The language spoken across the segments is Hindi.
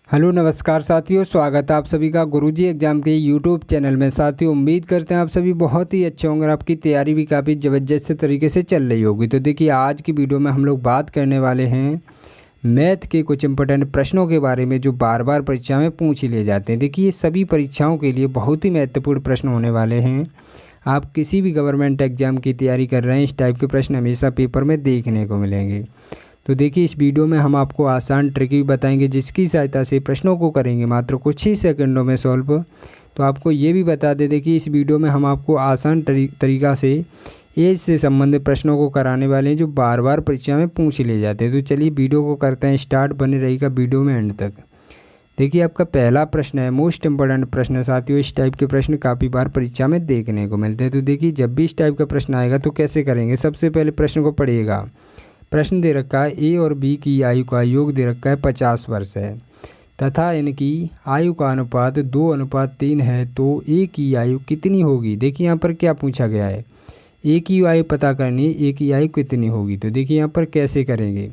हेलो नमस्कार साथियों, स्वागत है आप सभी का गुरुजी एग्जाम के यूट्यूब चैनल में। साथियों, उम्मीद करते हैं आप सभी बहुत ही अच्छे होंगे और आपकी तैयारी भी काफ़ी ज़बरदस्त तरीके से चल रही होगी। तो देखिए, आज की वीडियो में हम लोग बात करने वाले हैं मैथ के कुछ इंपॉर्टेंट प्रश्नों के बारे में जो बार बार परीक्षा में पूछ ही लिए जाते हैं। देखिए, ये सभी परीक्षाओं के लिए बहुत ही महत्वपूर्ण प्रश्न होने वाले हैं। आप किसी भी गवर्नमेंट एग्जाम की तैयारी कर रहे हैं, इस टाइप के प्रश्न हमेशा पेपर में देखने को मिलेंगे। तो देखिए, इस वीडियो में हम आपको आसान ट्रिक भी बताएंगे जिसकी सहायता से प्रश्नों को करेंगे मात्र कुछ ही सेकंडों में सॉल्व। तो आपको ये भी बता दें, देखिए इस वीडियो में हम आपको आसान तरीका से एज से संबंधित प्रश्नों को कराने वाले हैं जो बार बार परीक्षा में पूछ लिए जाते हैं। तो चलिए वीडियो को करते हैं स्टार्ट, बने रहेगा वीडियो में एंड तक। देखिए, आपका पहला प्रश्न है, मोस्ट इम्पोर्टेंट प्रश्न है साथियों। इस टाइप के प्रश्न काफ़ी बार परीक्षा में देखने को मिलते हैं। तो देखिए, जब भी इस टाइप का प्रश्न आएगा तो कैसे करेंगे। सबसे पहले प्रश्न को पढ़िएगा। प्रश्न दे रखा है ए और बी की आयु का योग दे रखा है 50 वर्ष है तथा इनकी आयु का अनुपात 2:3 है, तो ए की आयु कितनी होगी। देखिए यहाँ पर क्या पूछा गया है, ए की आयु पता करनी है, ए की आयु कितनी होगी। तो देखिए यहाँ पर कैसे करेंगे।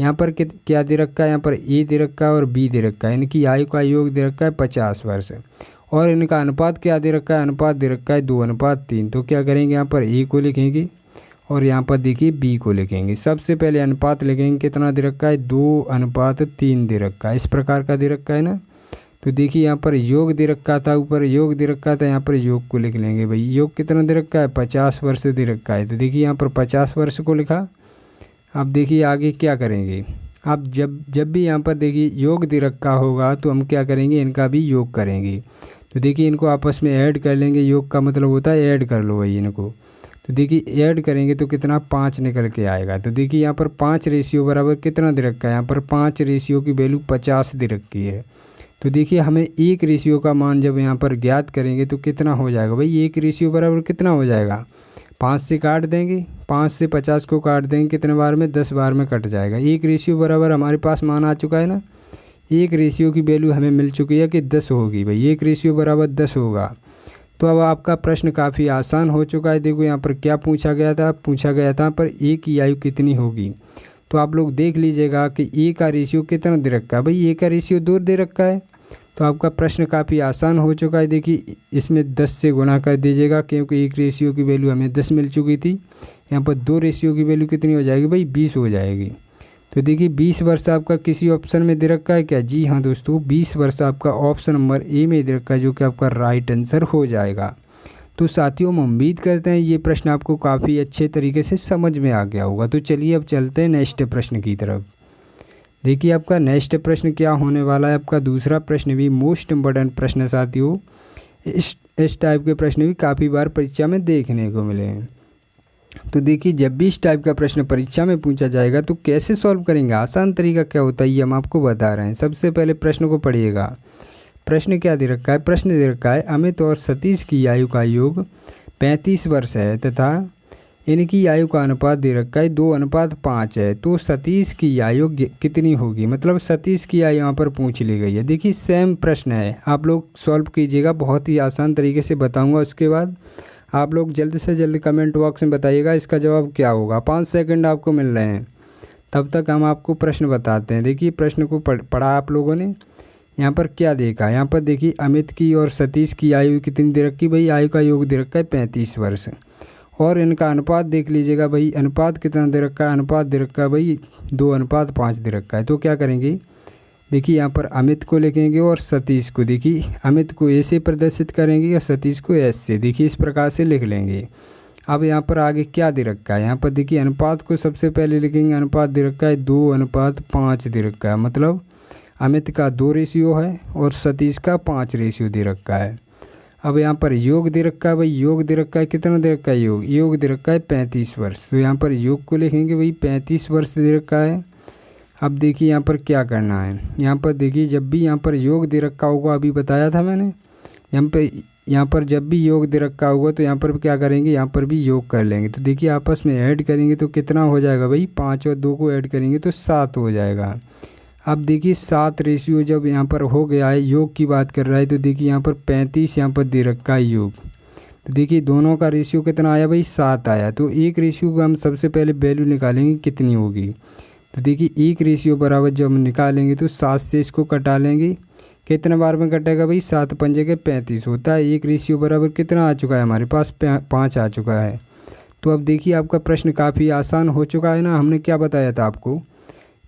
यहाँ पर क्या दे रखा है, यहाँ पर ए दे रखा है और बी दे रखा है। इनकी आयु का योग दे रखा है 50 वर्ष और इनका अनुपात क्या दे रखा है, अनुपात दे रखा है 2:3। तो क्या करेंगे, यहाँ पर ए को लिखेंगे और यहाँ पर देखिए बी को लिखेंगे। सबसे पहले अनुपात लिखेंगे, कितना दे रखा है 2:3 दे रखा है, इस प्रकार का दे रखा है ना। तो देखिए यहाँ पर योग दे रखा था, ऊपर योग दे रखा था, यहाँ पर योग को लिख लेंगे। भाई योग कितना दे रखा है, 50 वर्ष दे रखा है। तो देखिए यहाँ पर 50 वर्ष को लिखा। अब देखिए आगे क्या करेंगे। आप जब भी यहाँ पर देखिए योग दे रखा होगा तो हम क्या करेंगे, इनका भी योग करेंगे। तो देखिए इनको आपस में ऐड कर लेंगे, योग का मतलब होता है ऐड कर लो भाई इनको। तो देखिए ऐड करेंगे तो कितना 5 निकल के आएगा। तो देखिए यहाँ पर 5 रेशियो बराबर कितना दे रखा है, यहाँ पर 5 रेशियो की वैल्यू 50 दे रखी है। तो देखिए हमें 1 रेशियो का मान जब यहाँ पर ज्ञात करेंगे तो कितना हो जाएगा भाई, 1 रेशियो बराबर कितना हो जाएगा, 5 से काट देंगे, 5 से 50 को काट देंगे, कितने बार में, 10 बार में कट जाएगा। 1 रेशियो बराबर हमारे पास मान आ चुका है ना, 1 रेशियो की वैल्यू हमें मिल चुकी है कि 10 होगी। भाई 1 रेशियो बराबर 10 होगा। तो अब आपका प्रश्न काफ़ी आसान हो चुका है। देखो यहाँ पर क्या पूछा गया था पर ए की आयु कितनी होगी। तो आप लोग देख लीजिएगा कि ए का रेशियो कितना दे रखा है, भाई ए का रेशियो 2 दे रखा है। तो आपका प्रश्न काफ़ी आसान हो चुका है। देखिए इसमें 10 से गुणा कर दीजिएगा क्योंकि 1 रेशियो की वैल्यू हमें 10 मिल चुकी थी। यहाँ पर 2 रेशियो की वैल्यू कितनी हो जाएगी भाई, 20 हो जाएगी। तो देखिए 20 वर्ष आपका किसी ऑप्शन में दे रखा है क्या, जी हाँ दोस्तों, 20 वर्ष आपका ऑप्शन नंबर ए में दे रखा है जो कि आपका राइट आंसर हो जाएगा। तो साथियों, हम उम्मीद करते हैं ये प्रश्न आपको काफ़ी अच्छे तरीके से समझ में आ गया होगा। तो चलिए अब चलते हैं नेक्स्ट प्रश्न की तरफ। देखिए आपका नेक्स्ट प्रश्न क्या होने वाला है, आपका दूसरा प्रश्न भी मोस्ट इम्पोर्टेंट प्रश्न है साथियों। इस टाइप के प्रश्न भी काफ़ी बार परीक्षा में देखने को मिले हैं। तो देखिए, जब भी इस टाइप का प्रश्न परीक्षा में पूछा जाएगा तो कैसे सॉल्व करेंगे, आसान तरीका क्या होता है ये हम आपको बता रहे हैं। सबसे पहले प्रश्न को पढ़िएगा। प्रश्न क्या दे रखा है, प्रश्न दे रखा है अमित और सतीश की आयु का योग 35 वर्ष है तथा इनकी आयु का अनुपात दे रखा है 2:5 है, तो सतीश की आयु कितनी होगी। मतलब सतीश की आयु यहाँ पर पूछ ली गई है। देखिए सेम प्रश्न है, आप लोग सॉल्व कीजिएगा, बहुत ही आसान तरीके से बताऊँगा। उसके बाद आप लोग जल्द से जल्द कमेंट बॉक्स में बताइएगा इसका जवाब क्या होगा। 5 सेकंड आपको मिल रहे हैं, तब तक हम आपको प्रश्न बताते हैं। देखिए प्रश्न को पढ़ा आप लोगों ने, यहाँ पर क्या देखा, यहाँ पर देखिए अमित की और सतीश की आयु कितनी दे रखी, भाई आयु का योग दे रखा है 35 वर्ष और इनका अनुपात देख लीजिएगा। भाई अनुपात कितना दे रखा है, अनुपात दे रखा है भाई 2:5 दे रखा है। तो क्या करेंगे, देखिए यहाँ पर अमित को लिखेंगे और सतीश को, देखिए अमित को ए से प्रदर्शित करेंगे और सतीश को एस से, देखिए इस प्रकार से लिख लेंगे। अब यहाँ पर आगे क्या दे रखा है, यहाँ पर देखिए अनुपात को सबसे पहले लिखेंगे। अनुपात दे रखा है 2:5 दे रखा है, मतलब अमित का 2 रेशियो है और सतीश का 5 रेशियो दे रखा है। अब यहाँ पर योग दे रखा है, भाई योग दे रखा है, कितना दे रखा है, योग दे रखा है 35 वर्ष। तो यहाँ पर योग को लिखेंगे, भाई 35 वर्ष दे रखा है। अब देखिए यहाँ पर क्या करना है, यहाँ पर देखिए जब भी यहाँ पर योग दे रखा होगा, अभी बताया था मैंने, यहाँ पर जब भी योग दे रखा होगा तो यहाँ पर क्या करेंगे, यहाँ पर भी योग कर लेंगे। तो देखिए आपस में ऐड करेंगे तो कितना हो जाएगा भाई, 5 और 2 को ऐड करेंगे तो 7 हो जाएगा। अब देखिए 7 रेशियो जब यहाँ पर हो गया है, योग की बात कर रहा है, तो देखिए यहाँ पर 35 यहाँ पर दे रखा है योग। तो देखिए दोनों का रेशियो कितना आया भाई, 7 आया। तो 1 रेशियो को हम सबसे पहले वैल्यू निकालेंगे कितनी होगी। तो देखिए 1:बराबर जब हम निकालेंगे तो 7 से इसको कटा लेंगे, कितने बार में कटेगा भाई, 7 पंजे के 35 होता है। 1:बराबर कितना आ चुका है हमारे पास, 5 आ चुका है। तो अब देखिए आपका प्रश्न काफ़ी आसान हो चुका है ना, हमने क्या बताया था आपको,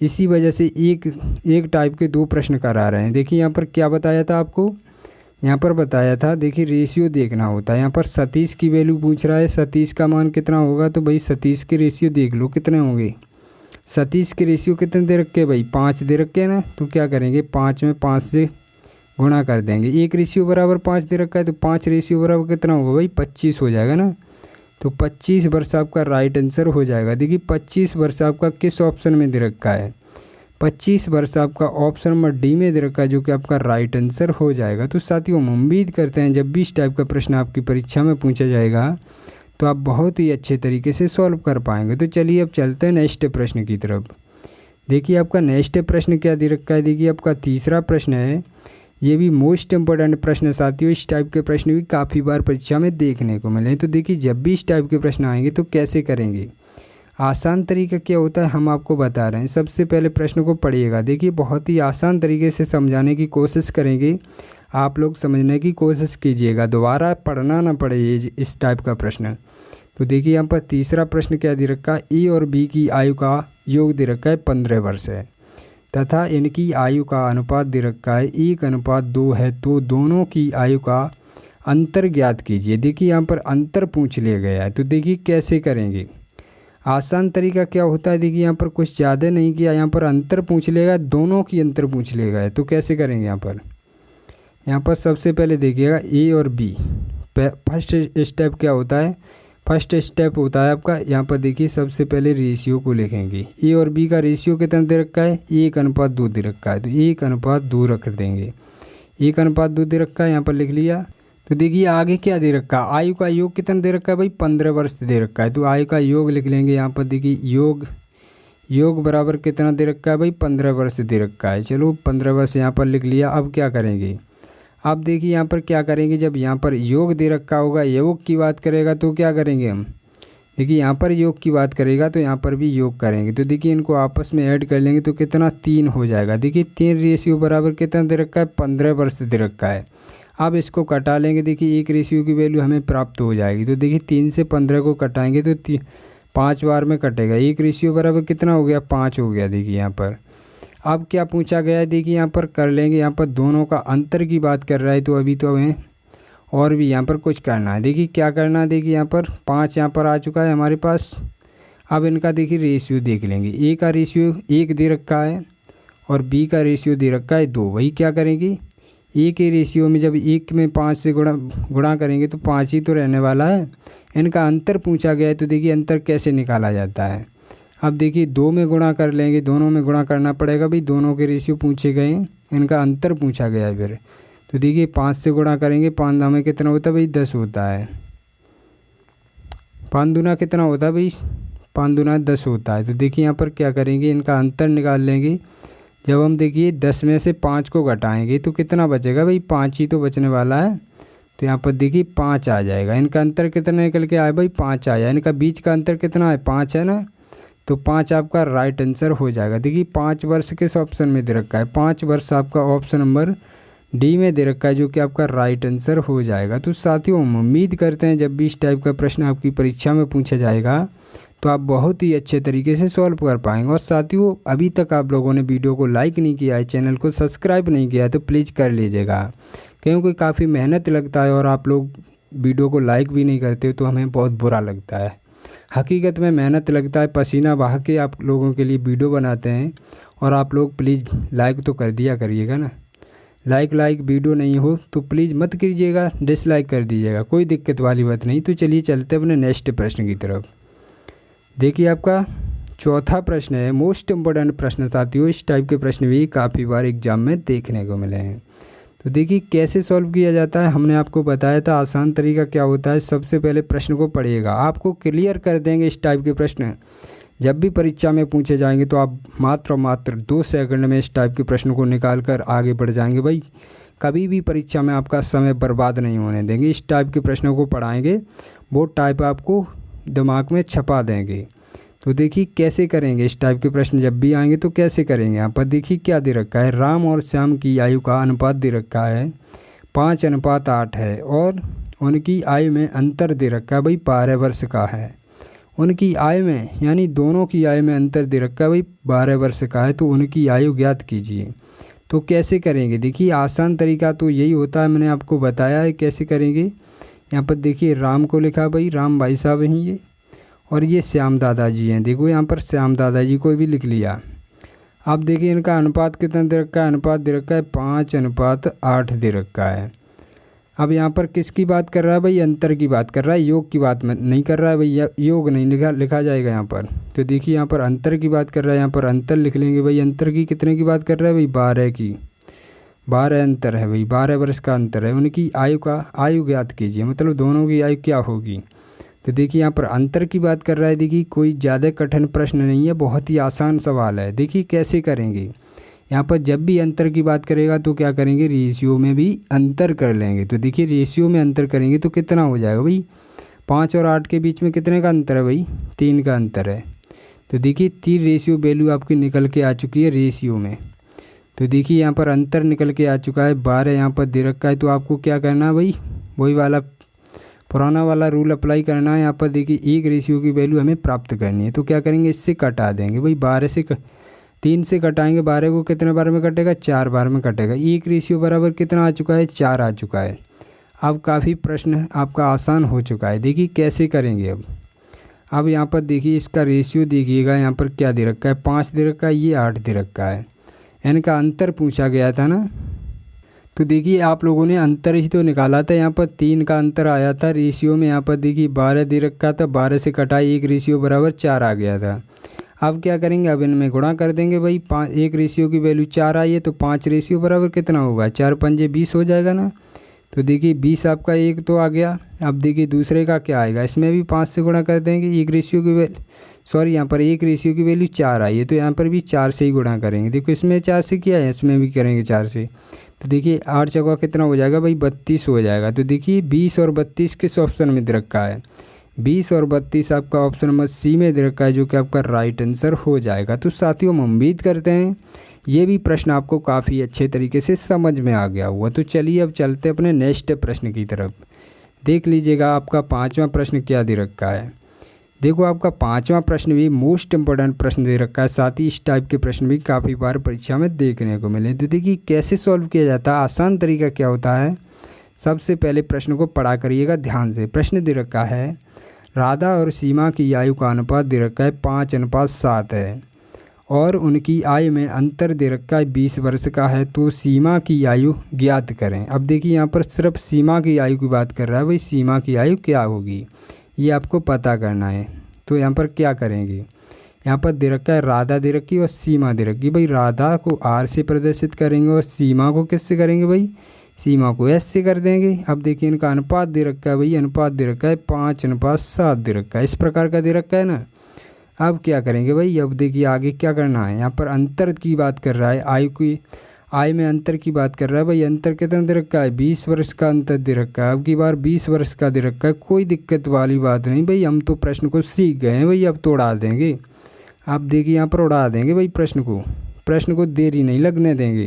इसी वजह से एक टाइप के 2 प्रश्न करा रहे हैं। देखिए यहाँ पर क्या बताया था आपको, यहाँ पर बताया था देखिए रेशियो देखना होता है। यहाँ पर सतीश की वैल्यू पूछ रहा है, सतीश का मान कितना होगा, तो भाई सतीश के रेशियो देख लो कितने होंगे। सतीश के रेशियो कितने दे रखे भाई, 5 दे रखे हैं ना, तो क्या करेंगे 5 में 5 से गुणा कर देंगे। 1:बराबर 5 दे रखा है, तो 5:बराबर कितना होगा भाई, 25 हो जाएगा ना। तो 25 वर्ष आपका राइट आंसर हो जाएगा। देखिए 25 वर्ष आपका किस ऑप्शन में दे रखा है, 25 वर्ष आपका ऑप्शन नंबर डी में दे रखा है, जो कि आपका राइट आंसर हो जाएगा। तो साथियों हम उम्मीद करते हैं जब भी इस टाइप का प्रश्न आपकी परीक्षा में पूछा जाएगा तो आप बहुत ही अच्छे तरीके से सॉल्व कर पाएंगे। तो चलिए अब चलते हैं नेक्स्ट प्रश्न की तरफ। देखिए आपका नेक्स्ट प्रश्न क्या दे रखा है, देखिए आपका तीसरा प्रश्न है, ये भी मोस्ट इम्पोर्टेंट प्रश्न है साथियों। इस टाइप के प्रश्न भी काफ़ी बार परीक्षा में देखने को मिले। तो देखिए जब भी इस टाइप के प्रश्न आएंगे तो कैसे करेंगे, आसान तरीका क्या होता है हम आपको बता रहे हैं। सबसे पहले प्रश्न को पढ़िएगा, देखिए बहुत ही आसान तरीके से समझाने की कोशिश करेंगे, आप लोग समझने की कोशिश कीजिएगा, दोबारा पढ़ना ना पड़े ये इस टाइप का प्रश्न। तो देखिए यहाँ पर तीसरा प्रश्न क्या दे रखा है, ए और बी की आयु का योग दे रखा है 15 वर्ष है तथा इनकी आयु का अनुपात दे रखा है 1:2 है, तो दोनों की आयु का अंतर ज्ञात कीजिए। देखिए यहाँ पर अंतर पूछ लिया गया है, तो देखिए कैसे करेंगे। आसान तरीका क्या होता है, देखिए यहाँ पर कुछ ज़्यादा नहीं किया, यहाँ पर अंतर पूछ लेगा, दोनों की अंतर पूछ लेगा। तो कैसे करेंगे यहाँ पर सबसे पहले देखिएगा ए और बी, फर्स्ट स्टेप क्या होता है, फर्स्ट स्टेप होता है आपका यहाँ पर देखिए सबसे पहले रेशियो को लिखेंगे। ए और बी का रेशियो कितना दे रखा है, 1:2 दे रखा है, तो 1:2 रख देंगे। 1:2 दे रखा है, यहाँ पर लिख लिया। तो देखिए आगे क्या दे रखा है, आयु का योग कितना दे रखा है भाई, 15 वर्ष दे रखा है, तो आयु का योग लिख लेंगे। यहाँ पर देखिए योग बराबर कितना दे रखा है भाई, 15 वर्ष दे रखा है। चलो 15 वर्ष यहाँ पर लिख लिया। अब क्या करेंगे, अब देखिए यहाँ पर क्या करेंगे, जब यहाँ पर योग दे रखा होगा, योग की बात करेगा तो क्या करेंगे हम, देखिए यहाँ पर योग की बात करेगा तो यहाँ पर भी योग करेंगे। तो देखिए इनको आपस में ऐड कर लेंगे तो कितना 3 हो जाएगा। देखिए 3 रेशियो बराबर कितना दे रखा है, 15 वर्ष दे रखा है। अब इसको कटा लेंगे, देखिए 1 रेशियो की वैल्यू हमें प्राप्त हो जाएगी। तो देखिए 3 से 15 को कटाएंगे तो 5 बार में कटेगा। 1 रेशियो बराबर कितना हो गया, 5 हो गया। देखिए यहाँ पर अब क्या पूछा गया है, देखिए यहाँ पर कर लेंगे, यहाँ पर दोनों का अंतर की बात कर रहा है, तो अभी तो हमें और भी यहाँ पर कुछ करना है। देखिए क्या करना है, देखिए यहाँ पर 5 यहाँ पर आ चुका है हमारे पास। अब इनका देखिए रेशियो देख लेंगे, ए का रेशियो 1 दे रखा है और बी का रेशियो दे रखा है 2। वही क्या करेंगे, ए के रेशियो में जब 1 में 5 से गुणा करेंगे तो 5 ही तो रहने वाला है। इनका अंतर पूछा गया है, तो देखिए अंतर कैसे निकाला जाता है। अब देखिए 2 में गुणा कर लेंगे, दोनों में गुणा करना पड़ेगा भाई, दोनों के रेशियो पूछे गए हैं, इनका अंतर पूछा गया है फिर। तो देखिए 5 से गुणा करेंगे, 5 दाम में कितना होता है भाई, 10 होता है। 5 दूना कितना होता है भाई, 5 दूना 10 होता है। तो देखिए यहाँ पर क्या करेंगे, इनका अंतर निकाल लेंगे। जब हम देखिए 10 में से 5 को घटाएंगे तो कितना बचेगा भाई, 5 ही तो बचने वाला है। तो यहाँ पर देखिए 5 आ जाएगा। इनका अंतर कितना निकल के आया भाई, 5 आया। इनका बीच का अंतर कितना है, 5 है ना, तो 5 आपका राइट आंसर हो जाएगा। देखिए 5 वर्ष किस ऑप्शन में दे रखा है, 5 वर्ष आपका ऑप्शन नंबर डी में दे रखा है, जो कि आपका राइट आंसर हो जाएगा। तो साथियों हम उम्मीद करते हैं जब भी इस टाइप का प्रश्न आपकी परीक्षा में पूछा जाएगा तो आप बहुत ही अच्छे तरीके से सॉल्व कर पाएंगे। और साथियों अभी तक आप लोगों ने वीडियो को लाइक नहीं किया है, चैनल को सब्सक्राइब नहीं किया है, तो प्लीज़ कर लीजिएगा, क्योंकि काफ़ी मेहनत लगता है और आप लोग वीडियो को लाइक भी नहीं करते तो हमें बहुत बुरा लगता है। हकीकत में मेहनत लगता है, पसीना बहा के आप लोगों के लिए वीडियो बनाते हैं, और आप लोग प्लीज़ लाइक तो कर दिया करिएगा ना। लाइक वीडियो नहीं हो तो प्लीज़ मत कीजिएगा, डिसलाइक कर दीजिएगा, कोई दिक्कत वाली बात नहीं। तो चलिए चलते अपने नेक्स्ट प्रश्न की तरफ। देखिए आपका चौथा प्रश्न है, मोस्ट इम्पोर्टेंट प्रश्न साथियों। इस टाइप के प्रश्न भी काफ़ी बार एग्जाम में देखने को मिले हैं। तो देखिए कैसे सॉल्व किया जाता है, हमने आपको बताया था। आसान तरीका क्या होता है, सबसे पहले प्रश्न को पढ़िएगा, आपको क्लियर कर देंगे इस टाइप के प्रश्न। जब भी परीक्षा में पूछे जाएंगे तो आप मात्र 2 सेकंड में इस टाइप के प्रश्न को निकाल कर आगे बढ़ जाएंगे। भाई कभी भी परीक्षा में आपका समय बर्बाद नहीं होने देंगे। इस टाइप के प्रश्नों को पढ़ाएंगे, वो टाइप आपको दिमाग में छपा देंगे। तो देखिए कैसे करेंगे, इस टाइप के प्रश्न जब भी आएंगे तो कैसे करेंगे। यहाँ पर देखिए क्या दे रखा है, राम और श्याम की आयु का अनुपात दे रखा है 5:8 है और उनकी आयु में अंतर दे रखा है भाई 12 वर्ष का है। उनकी आयु में यानी दोनों की आयु में अंतर दे रखा है भाई 12 वर्ष का है, तो उनकी आयु ज्ञात कीजिए। तो कैसे करेंगे, देखिए आसान तरीका तो यही होता है, मैंने आपको बताया है कैसे करेंगे। यहाँ पर देखिए राम को लिखा भाई, राम भाई साहब हैं ये, और ये श्याम दादाजी हैं, देखो यहाँ पर श्याम दादाजी को भी लिख लिया। अब देखिए इनका अनुपात कितना दे रखा है, अनुपात दे रखा है 5:8 दे रखा है। अब यहाँ पर किसकी बात कर रहा है भाई, अंतर की बात कर रहा है, योग की बात नहीं कर रहा है भाई, योग नहीं लिखा जाएगा यहाँ पर। तो देखिए यहाँ पर अंतर की बात कर रहा है, यहाँ पर अंतर लिख लेंगे भाई। अंतर की कितने की बात कर रहा है भाई, 12 की, 12 अंतर है भाई, 12 वर्ष का अंतर है। उनकी आयु ज्ञात कीजिए, मतलब दोनों की आयु क्या होगी। तो देखिए यहाँ पर अंतर की बात कर रहा है, देखिए कोई ज़्यादा कठिन प्रश्न नहीं है, बहुत ही आसान सवाल है। देखिए कैसे करेंगे, यहाँ पर जब भी अंतर की बात करेगा तो क्या करेंगे, रेशियो में भी अंतर कर लेंगे। तो देखिए रेशियो में अंतर करेंगे तो कितना हो जाएगा भाई, 5 और 8 के बीच में कितने का अंतर है भाई, 3 का अंतर है। तो देखिए 3 रेशियो वैल्यू आपकी निकल के आ चुकी है रेशियो में। तो देखिए यहाँ पर अंतर निकल के आ चुका है, 12 यहाँ पर दे रखा है। तो आपको क्या करना है भाई, वही वाला पुराना वाला रूल अप्लाई करना है। यहाँ पर देखिए 1 रेशियो की वैल्यू हमें प्राप्त करनी है, तो क्या करेंगे, इससे कटा देंगे भाई, 12 से 3 से कटाएंगे, 12 को कितने बार में कटेगा, 4 बार में कटेगा। 1 रेशियो बराबर कितना आ चुका है, 4 आ चुका है। अब काफ़ी प्रश्न आपका आसान हो चुका है। देखिए कैसे करेंगे अब यहाँ पर देखिए इसका रेशियो देखिएगा, यहाँ पर क्या दे रखा है, 5 दे रखा है, ये 8 दे रखा है। इनका अंतर पूछा गया था ना, तो देखिए आप लोगों ने अंतर ही तो निकाला था। यहाँ पर 3 का अंतर आया था रेशियो में। यहाँ पर देखिए 12 दे रखा था, 12 से कटाई 1 रेशियो बराबर 4 आ गया था। अब क्या करेंगे, अब इनमें गुणा कर देंगे भाई। 1 रेशियो की वैल्यू 4 आई है, तो 5 रेशियो बराबर कितना होगा, 4 पंजे 20 हो जाएगा ना। तो देखिए 20 आपका एक तो आ गया। अब देखिए दूसरे का क्या आएगा, इसमें भी 5 से गुणा कर देंगे। 1 रेशियो की यहाँ पर 1 रेशियो की वैल्यू 4 आई है, तो यहाँ पर भी 4 से ही गुणा करेंगे। देखो इसमें 4 से किया है, इसमें भी करेंगे 4 से। तो देखिए 8 चौका कितना हो जाएगा भाई, 32 हो जाएगा। तो देखिए 20 और 32 किस ऑप्शन में दे रखा है, 20 और 32 आपका ऑप्शन नंबर सी में दे रखा है, जो कि आपका राइट आंसर हो जाएगा। तो साथियों हम उम्मीद करते हैं ये भी प्रश्न आपको काफ़ी अच्छे तरीके से समझ में आ गया हुआ। तो चलिए अब चलते अपने नेक्स्ट प्रश्न की तरफ। देख लीजिएगा आपका 5वां प्रश्न क्या दे रखा है। देखो आपका 5वां प्रश्न भी मोस्ट इम्पोर्टेंट प्रश्न दे रखा है, साथ ही इस टाइप के प्रश्न भी काफ़ी बार परीक्षा में देखने को मिले। तो देखिए कैसे सॉल्व किया जाता है, आसान तरीका क्या होता है। सबसे पहले प्रश्न को पढ़ा करिएगा ध्यान से। प्रश्न दे रखा है, राधा और सीमा की आयु का अनुपात दे रखा है 5:7 है और उनकी आयु में अंतर दे रखा है 20 वर्ष का है। तो सीमा की आयु ज्ञात करें। अब देखिए यहाँ पर सिर्फ सीमा की आयु की बात कर रहा है भाई, सीमा की आयु क्या होगी ये आपको पता करना है। तो यहाँ पर क्या करेंगे, यहाँ पर दे रखा है राधा दे रखी और सीमा दे रखी भाई। राधा को आर से प्रदर्शित करेंगे और सीमा को किससे करेंगे भाई, सीमा को एस से कर देंगे। अब देखिए इनका अनुपात दे रखा है भाई, अनुपात दे रखा है 5:7 दे रखा है, इस प्रकार का दे रखा है ना। अब क्या करेंगे भाई, अब देखिए आगे क्या करना है। यहाँ पर अंतर की बात कर रहा है, आयु में अंतर की बात कर रहा है भाई। अंतर कितना दे रखा है, 20 वर्ष का अंतर दे रखा है। अब की बार 20 वर्ष का दे रखा है, कोई दिक्कत वाली बात नहीं भाई, हम तो प्रश्न को सीख गए हैं भाई, अब तो उड़ा देंगे। आप देखिए यहाँ पर उड़ा देंगे भाई प्रश्न को देरी नहीं लगने देंगे।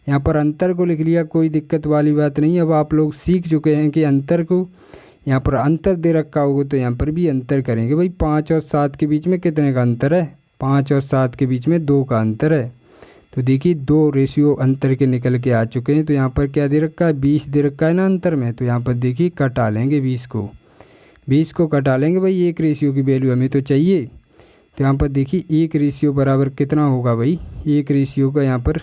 यहाँ पर अंतर को लिख लिया, कोई दिक्कत वाली बात नहीं। अब आप लोग सीख चुके हैं कि अंतर को, यहाँ पर अंतर दे रखा होगा तो यहाँ पर भी अंतर करेंगे भाई। 5 और 7 के बीच में कितने का अंतर है, 5 और 7 के बीच में 2 का अंतर है। तो देखिए 2 रेशियो अंतर के निकल के आ चुके हैं। तो यहाँ पर क्या दे रखा है, 20 दे रखा है ना अंतर में। तो यहाँ पर देखिए कटा लेंगे 20 को कटा लेंगे भाई, 1 रेशियो की वैल्यू हमें तो चाहिए। तो यहाँ पर देखिए 1 रेशियो बराबर कितना होगा भाई, 1 रेशियो का यहाँ पर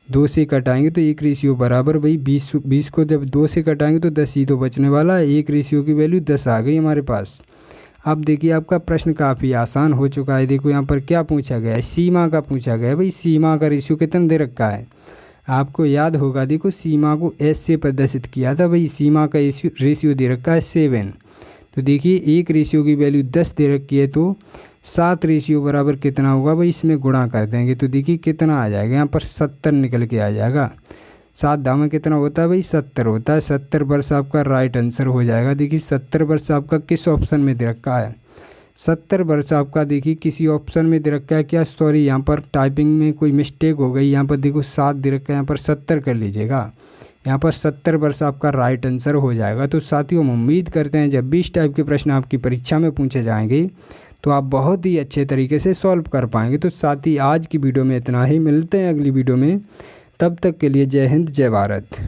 2 से कटाएंगे तो 1 रेशियो बराबर भाई 20 को जब 2 से कटाएंगे तो 10 ही तो बचने वाला है। 1 रेशियो की वैल्यू 10 आ गई हमारे पास। अब देखिए आपका प्रश्न काफ़ी आसान हो चुका है। देखो यहाँ पर क्या पूछा गया है, सीमा का पूछा गया है भाई। सीमा का रेशियो कितना दे रखा है, आपको याद होगा। देखो सीमा को एस से प्रदर्शित किया था भाई, सीमा का रेशियो दे रखा है 7। तो देखिए 1 रेशियो की वैल्यू 10 दे रखी है, तो 7 रेशियो बराबर कितना होगा भाई, इसमें गुणा कर देंगे। तो देखिए कितना आ जाएगा, यहाँ पर 70 निकल के आ जाएगा। 7 दाम कितना होता है भाई, 70 होता है। 70 वर्ष आपका राइट आंसर हो जाएगा। देखिए 70 वर्ष आपका किस ऑप्शन में दे रखा है, 70 वर्ष आपका देखिए किसी ऑप्शन में दे रखा है क्या, सॉरी यहाँ पर टाइपिंग में कोई मिस्टेक हो गई, यहाँ पर देखो 7 दे रखा है, यहाँ पर 70 कर लीजिएगा। यहाँ पर 70 वर्ष आपका राइट आंसर हो जाएगा। तो साथियों हम उम्मीद करते हैं जब भी इस टाइप के प्रश्न आपकी परीक्षा में पूछे जाएंगे तो आप बहुत ही अच्छे तरीके से सॉल्व कर पाएंगे। तो साथ ही आज की वीडियो में इतना ही, मिलते हैं अगली वीडियो में, तब तक के लिए जय हिंद जय भारत।